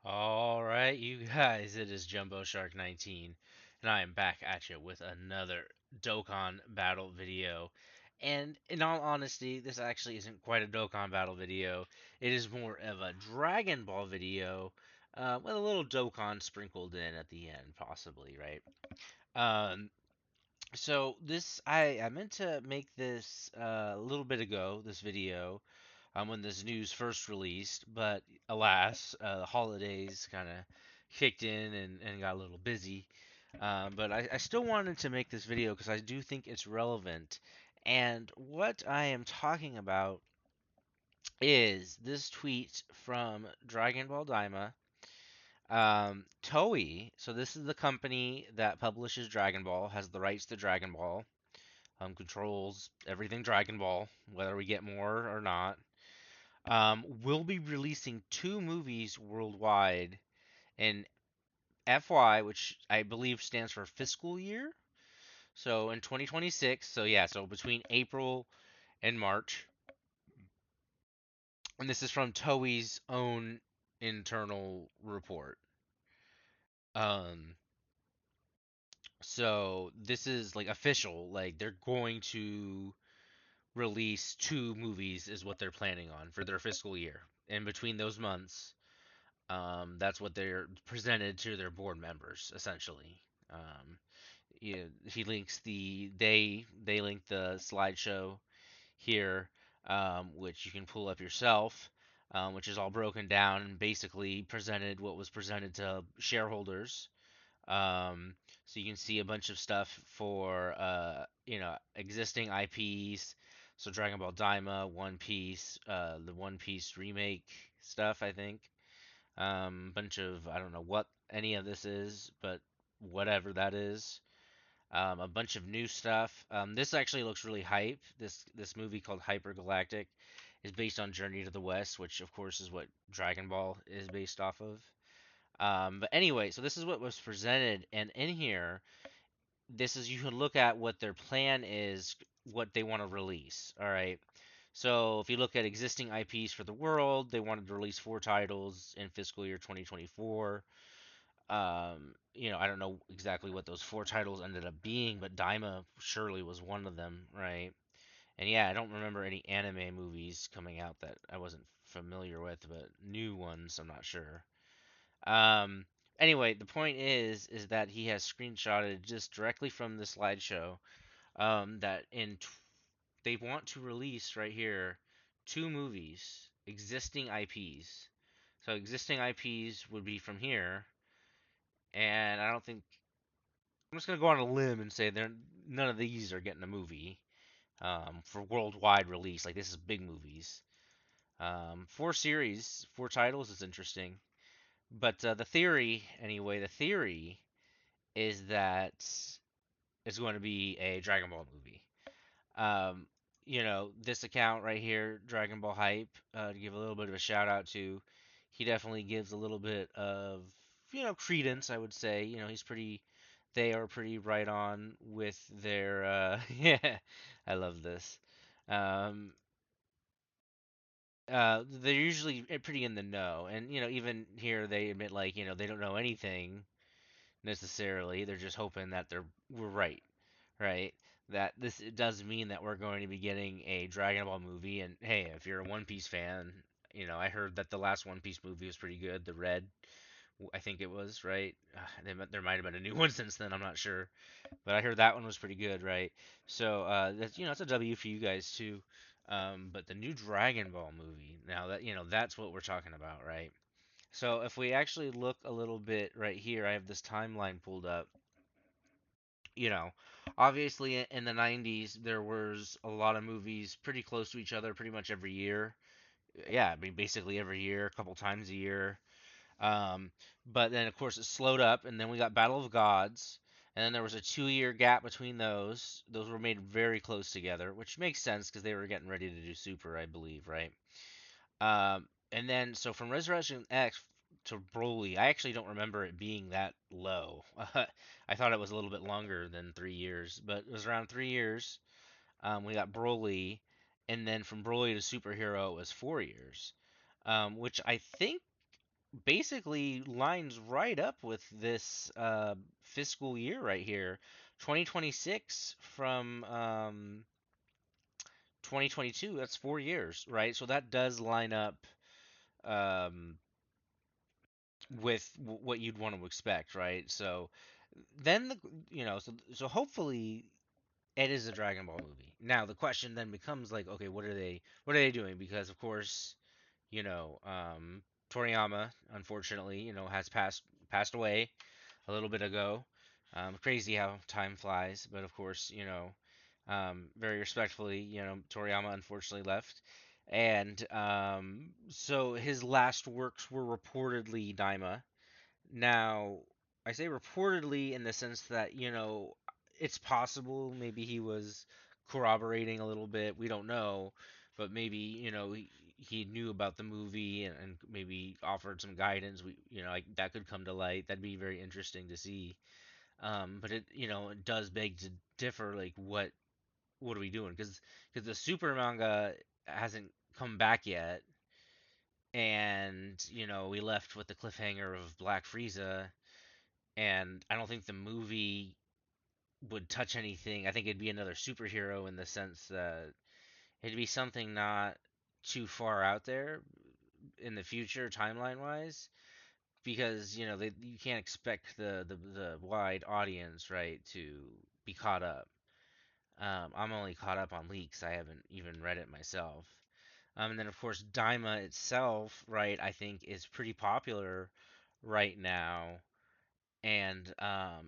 All right, you guys, it is Jumbo Shark 19, and I am back at you with another Dokkan battle video. And in all honesty, this actually isn't quite a Dokkan battle video. It is more of a Dragon Ball video, with a little Dokkan sprinkled in at the end, possibly, right? Um, so I meant to make this a little bit ago, this video, when this news first released, but alas, the holidays kind of kicked in and got a little busy. But I still wanted to make this video because I do think it's relevant. And what I am talking about is this tweet from Dragon Ball Daima. Toei, so this is the company that publishes Dragon Ball, has the rights to Dragon Ball, controls everything Dragon Ball, whether we get more or not. Will be releasing two movies worldwide in FY, which I believe stands for fiscal year. So in 2026. So yeah, so between April and March. And this is from Toei's own internal report. Um, so this is like official. Like they're going to release two movies, is what they're planning on for their fiscal year. In between those months, that's what they're presented to their board members, essentially. Um, he links they link the slideshow here, which you can pull up yourself, which is all broken down and basically presented what was presented to shareholders. Um, so you can see a bunch of stuff for existing IPs. So Dragon Ball Daima, One Piece, the One Piece remake stuff, I think. Bunch of I don't know what any of this is, but whatever that is. A bunch of new stuff. This actually looks really hype. This movie called Hyper Galactic is based on Journey to the West, which of course is what Dragon Ball is based off of. But anyway, so this is what was presented, and in here, this is you can look at what their plan is, what they want to release. All right. So if you look at existing IPs for the world, they wanted to release four titles in fiscal year 2024. I don't know exactly what those four titles ended up being, but Daima surely was one of them, right? And yeah, I don't remember any anime movies coming out that I wasn't familiar with, but new ones, I'm not sure. Um, anyway, the point is that he has screenshotted just directly from the slideshow, that they want to release right here two movies, existing IPs. So existing IPs would be from here, and I don't think I'm just gonna go on a limb and say none of these are getting a movie, for worldwide release. Like this is big movies. Four series, four titles is interesting. But the theory is that it's going to be a Dragon Ball movie. Um, this account right here, Dragon Ball Hype, to give a little bit of a shout out to, he definitely gives a little bit of, credence, I would say. They are pretty right on with their, yeah, I love this. Um, they're usually pretty in the know, and, even here they admit, like, they don't know anything necessarily. They're just hoping that we're right, right? That this it does mean that we're going to be getting a Dragon Ball movie. And hey, if you're a One Piece fan, I heard that the last One Piece movie was pretty good. The Red, I think it was, right? There might have been a new one since then. I'm not sure, but I heard that one was pretty good, right? So that's it's a W for you guys too. But the new Dragon Ball movie, now that that's what we're talking about, right? So if we actually look a little bit right here, I have this timeline pulled up. You know, Obviously in the 90s there was a lot of movies pretty close to each other pretty much every year. Yeah, I mean basically every year, a couple times a year. Um, but then of course it slowed up, and then we got Battle of Gods, and then there was a 2 year gap between those. Those were made very close together, which makes sense because they were getting ready to do Super, I believe, right? And then so from Resurrection X to Broly, I actually don't remember it being that low. I thought it was a little bit longer than 3 years, but it was around 3 years. We got Broly, and then from Broly to Superhero it was 4 years, which I think. basically lines right up with this fiscal year right here, 2026 from 2022. That's 4 years, right? So that does line up um, with what you'd want to expect, right? So then so hopefully it is a Dragon Ball movie. Now the question then becomes like, okay, what are they doing? Because of course, you know, Toriyama unfortunately, has passed away a little bit ago. Crazy how time flies, but of course, very respectfully, Toriyama unfortunately left. And so his last works were reportedly Daima. Now, I say reportedly in the sense that, it's possible maybe he was corroborating a little bit. We don't know. But maybe, he knew about the movie and maybe offered some guidance. Like that could come to light. That'd be very interesting to see. But it does beg to differ. Like, what are we doing? Because the super manga hasn't come back yet, and we left with the cliffhanger of Black Frieza, and I don't think the movie would touch anything. I think it'd be another superhero in the sense that it'd be something not too far out there in the future timeline wise, because you can't expect the wide audience, right, to be caught up. I'm only caught up on leaks. I haven't even read it myself. And then of course Daima itself, right, I think is pretty popular right now. And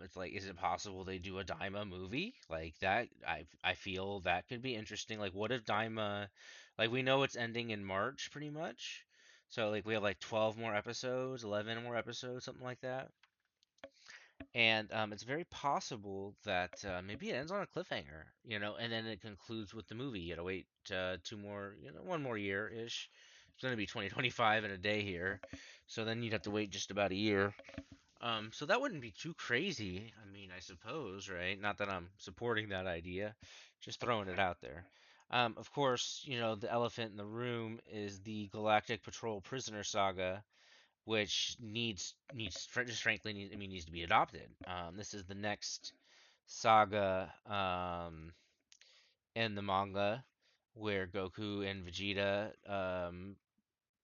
it's like, is it possible they do a Daima movie like that? I feel that could be interesting. Like, what if Daima, like we know it's ending in March pretty much, so like we have like 12 more episodes, 11 more episodes, something like that. And it's very possible that maybe it ends on a cliffhanger, and then it concludes with the movie. You gotta wait 2 more, 1 more year ish. It's gonna be 2025 in a day here, so then you'd have to wait just about a year. So that wouldn't be too crazy. I mean, I suppose, right? Not that I'm supporting that idea, just throwing it out there. Of course, the elephant in the room is the Galactic Patrol Prisoner Saga, which just frankly needs to be adopted. This is the next saga in the manga where Goku and Vegeta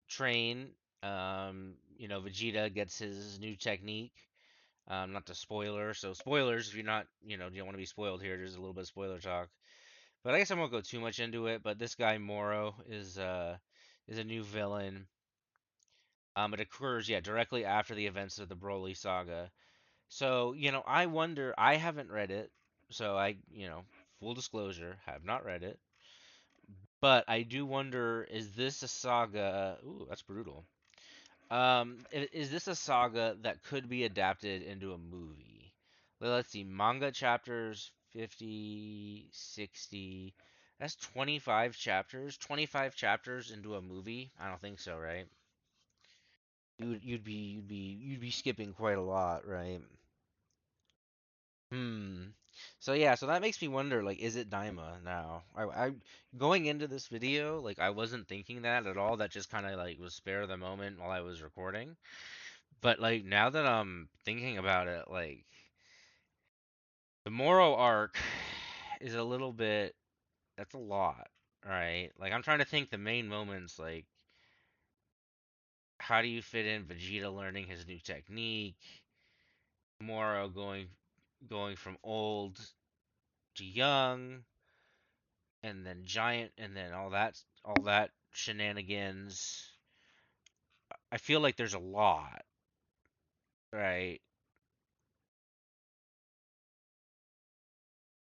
train. Vegeta gets his new technique. Not to spoiler, so spoilers if you're not, you don't want to be spoiled here. There's a little bit of spoiler talk, but I guess I won't go too much into it. But this guy Moro is a new villain. It occurs, yeah, directly after the events of the Broly saga. So, I wonder, I haven't read it, so full disclosure, have not read it. But I do wonder, is this a saga? Ooh, that's brutal. Is this a saga that could be adapted into a movie? Well, let's see, manga chapters 50, 60. That's 25 chapters. 25 chapters into a movie? I don't think so, right? You'd be skipping quite a lot, right? Hmm. So yeah, so that makes me wonder, like, is it Daima now? Going into this video, like, I wasn't thinking that at all. That just kind of like was spare of the moment while I was recording. But like now that I'm thinking about it, like the Moro arc is a little bit. That's a lot, right? Like I'm trying to think the main moments, like how do you fit in Vegeta learning his new technique, Moro going from old to young, and then giant, and then all that shenanigans. I feel like there's a lot, right?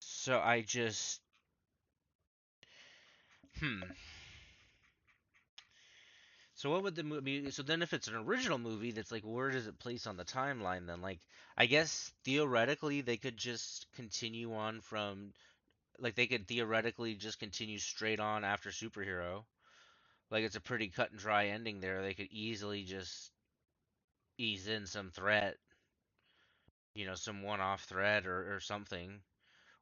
So I just hmm. So what would the movie? So then, if it's an original movie, that's like, where does it place on the timeline then? Like, I guess theoretically they could just continue on from, like, they could theoretically just continue straight on after superhero. Like, it's a pretty cut and dry ending there. They could easily just ease in some threat, some one-off threat or something,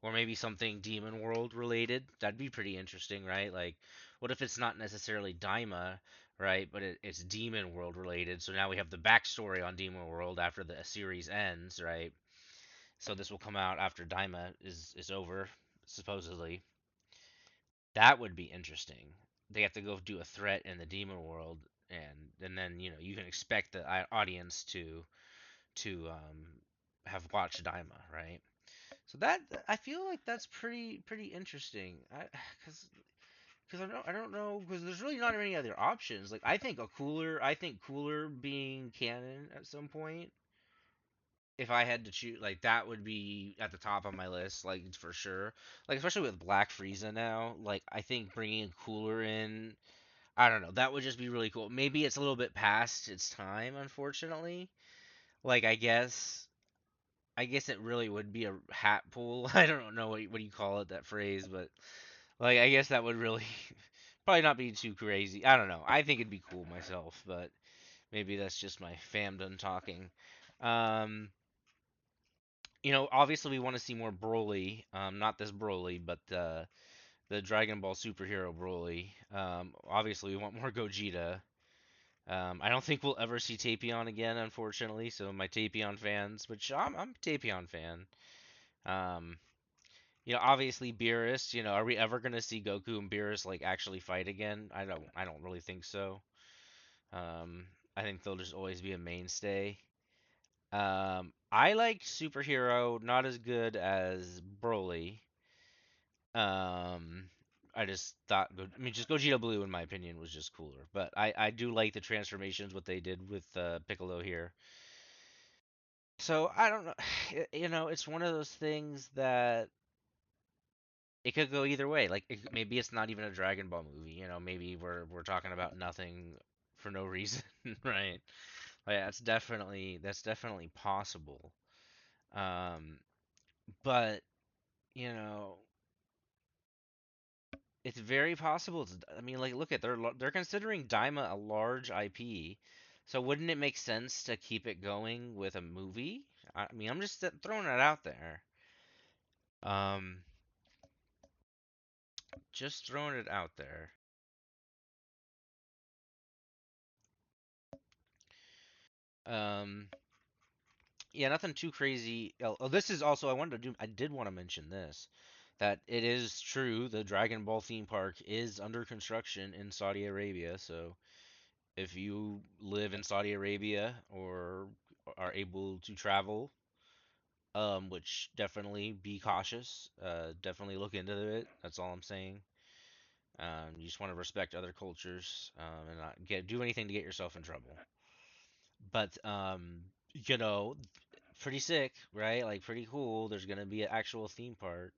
or maybe something Demon World related. That'd be pretty interesting, right? Like, what if it's not necessarily Daima, right? But it's Demon World related. So now we have the backstory on Demon World after the series ends, right? So this will come out after Daima is over, supposedly. That would be interesting. They have to go do a threat in the Demon World, and then you can expect the audience to have watched Daima, right? So that I feel like that's pretty interesting. Because I don't know because there's really not any other options. Like I think cooler being canon at some point. If I had to choose, like that would be at the top of my list, like for sure. Like especially with Black Frieza now, like I think bringing cooler in, I don't know, that would just be really cool. Maybe it's a little bit past its time, unfortunately. Like I guess it really would be a hat pull. I don't know what you call it, that phrase, but like I guess that would really probably not be too crazy. I don't know. I think it'd be cool myself, but maybe that's just my famdom talking. Um, obviously we want to see more Broly. Not this Broly, but the Dragon Ball superhero Broly. Obviously we want more Gogeta. I don't think we'll ever see Tapion again, unfortunately. So my Tapion fans, which I'm a Tapion fan. Um, obviously Beerus. Are we ever gonna see Goku and Beerus like actually fight again? I don't really think so. Um, I think they'll just always be a mainstay. I like superhero, not as good as Broly. Um, I just thought, I mean, just Gogeta Blue, in my opinion, was just cooler. But I do like the transformations, what they did with Piccolo here. So I don't know, it's one of those things that it could go either way. Like maybe it's not even a Dragon Ball movie. Maybe we're talking about nothing for no reason, right? Like, that's definitely possible. Um, but you know, it's very possible. I mean, like, look at they're considering Daima a large IP, so wouldn't it make sense to keep it going with a movie? I mean, I'm just throwing it out there. Um, just throwing it out there. Um, yeah, nothing too crazy. Oh, this is also I did want to mention this, that it is true the Dragon Ball theme park is under construction in Saudi Arabia. So if you live in Saudi Arabia or are able to travel, which definitely be cautious. Definitely look into it. That's all I'm saying. You just want to respect other cultures and not do anything to get yourself in trouble. But you know, pretty sick, right? Like pretty cool. There's gonna be an actual theme park.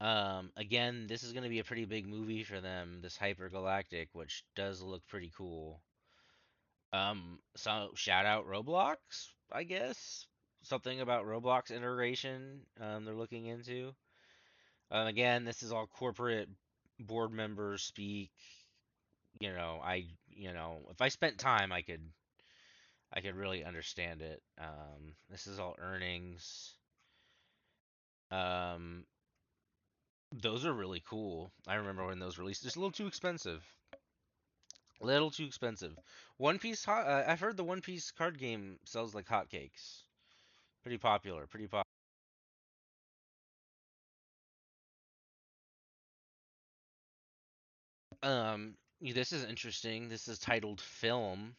Again, this is gonna be a pretty big movie for them. This Hyper Galactic, which does look pretty cool. So shout out Roblox, I guess. Something about Roblox integration. They're looking into. Again, this is all corporate board members speak. If I spent time, I could really understand it. This is all earnings. Um, those are really cool. I remember when those released. Just a little too expensive. A little too expensive. One Piece. I've heard the One Piece card game sells like hotcakes. Pretty popular. Pretty popular. This is interesting. This is titled Film.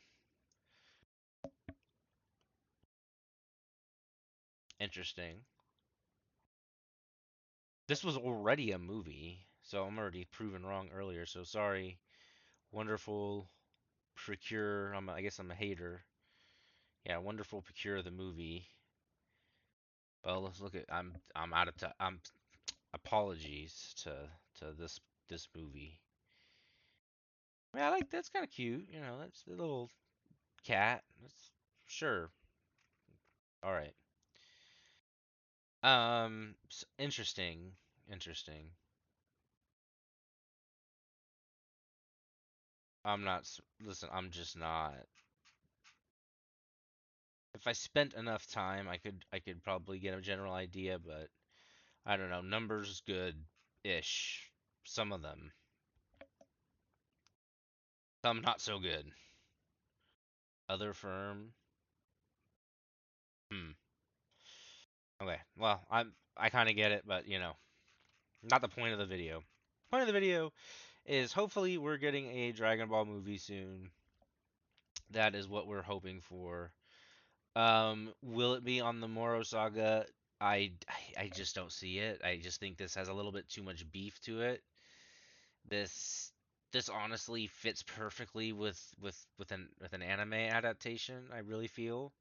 Interesting. This was already a movie, so I'm already proven wrong earlier. So sorry. Wonderful Procure. I guess I'm a hater. Yeah, Wonderful Procure the movie. Well, let's look at. I'm out of. I'm apologies to this movie. Yeah, I like that's kind of cute. That's the little cat. That's sure. All right. Interesting. Interesting. Listen, I'm just not. If I spent enough time, I could probably get a general idea, but I don't know. Numbers good ish. Some of them. Some not so good. Other firm. Hmm. Okay. Well, I kind of get it, but not the point of the video. Point of the video is hopefully we're getting a Dragon Ball movie soon. That is what we're hoping for. Will it be on the Moro saga? I just don't see it. I just think this has a little bit too much beef to it. This this honestly fits perfectly with an anime adaptation, I really feel.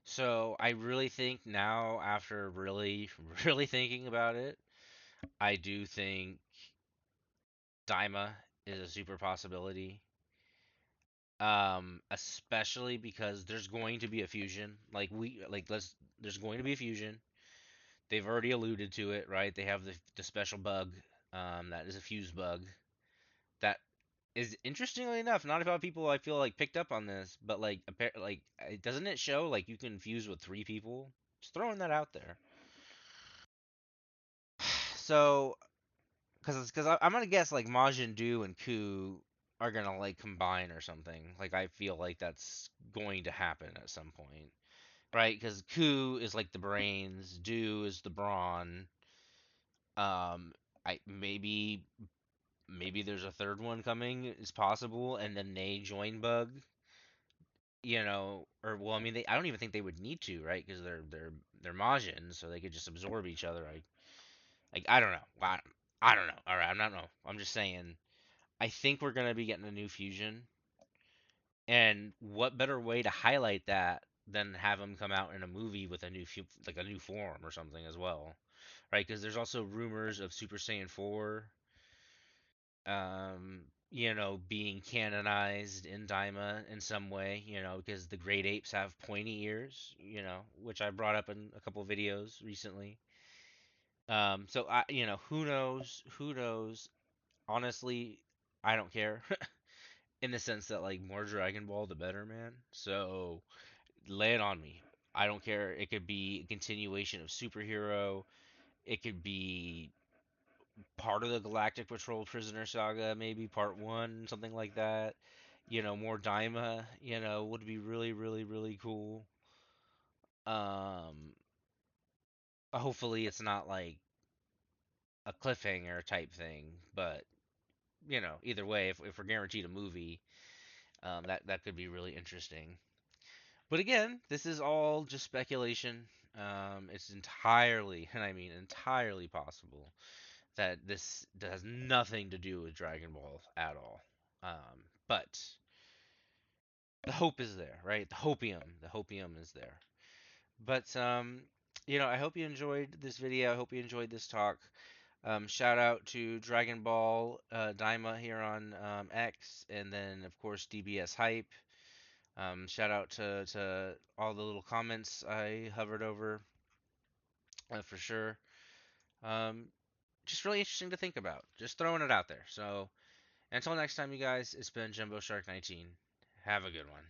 So I really think now, after really really thinking about it, I do think Daima is a super possibility. Especially because there's going to be a fusion. There's going to be a fusion. They've already alluded to it, right? They have the special bug, that is a fuse bug. That is, interestingly enough, not a lot of people I feel like picked up on this, but doesn't it show like you can fuse with three people? Just throwing that out there. So, because I'm gonna guess like Majin Du and Ku are gonna like combine or something. Like I feel like that's going to happen at some point, right? Because Ku is like the brains, Du is the brawn. Um, I maybe there's a third one coming. It's possible, and then they join Bug. Or well, I mean, I don't even think they would need to, right? Because they're Majin, so they could just absorb each other. I don't know. I don't know. All right, I'm not know. I'm just saying. I think we're gonna be getting a new fusion, and what better way to highlight that than have them come out in a movie with a like a new form or something as well, right? Because there's also rumors of Super Saiyan 4, being canonized in Daima in some way, because the great apes have pointy ears, which I brought up in a couple videos recently. So who knows? Who knows? Honestly, I don't care. In the sense that like more Dragon Ball the better, man. So lay it on me. I don't care. It could be a continuation of superhero. It could be part of the Galactic Patrol Prisoner Saga, maybe part one, something like that. More Daima, would be really, really, really cool. Um, Hopefully it's not like a cliffhanger type thing, but either way, if we're guaranteed a movie, that could be really interesting. But again, this is all just speculation. It's entirely, and I mean entirely possible that this has nothing to do with Dragon Ball at all. But the hope is there, right? The hopium is there. But I hope you enjoyed this video. I hope you enjoyed this talk. Shout out to Dragon Ball Daima here on X, and then of course DBS Hype. Shout out to all the little comments I hovered over, for sure. Um, just really interesting to think about. Just throwing it out there. So until next time, you guys, it's been Jumbo Shark 19. Have a good one.